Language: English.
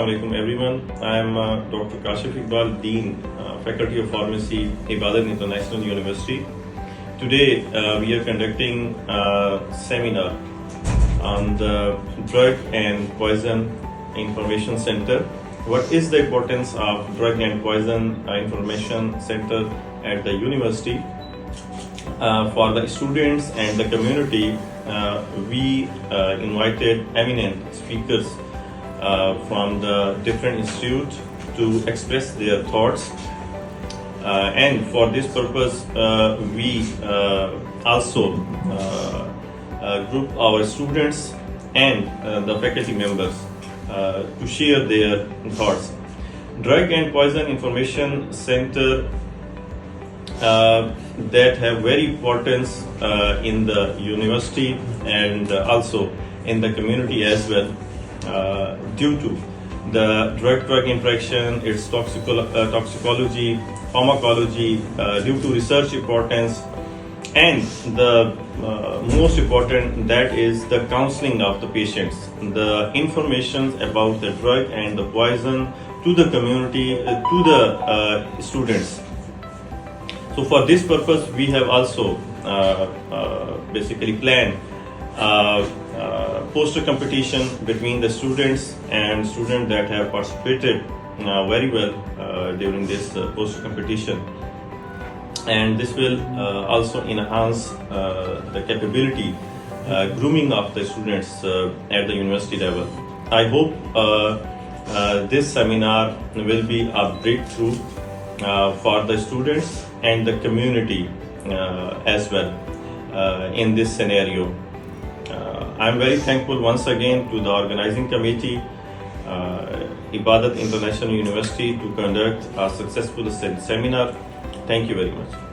Assalamu alaikum everyone. I am Dr. Kashif Iqbal, Dean, Faculty of Pharmacy, Ibadat International University. Today we are conducting a seminar on the Drug and Poison Information Center. What is the importance of Drug and Poison Information Center at the university? For the students and the community, we invited eminent speakers from the different institutes to express their thoughts. And for this purpose, we also group our students and the faculty members to share their thoughts. Drug and Poison Information Center that have very importance in the university and also in the community as well, due to the drug-drug interaction, its toxicology, pharmacology, due to research importance, and the most important, that is the counseling of the patients, the information about the drug and the poison to the community, to the students. So for this purpose, we have also basically planned poster competition between the students and students that have participated very well during this poster competition. And this will also enhance the capability grooming of the students at the university level. I hope this seminar will be a breakthrough for the students and the community as well in this scenario. I am very thankful once again to the organizing committee, Ibadat International University, to conduct a successful seminar. Thank you very much.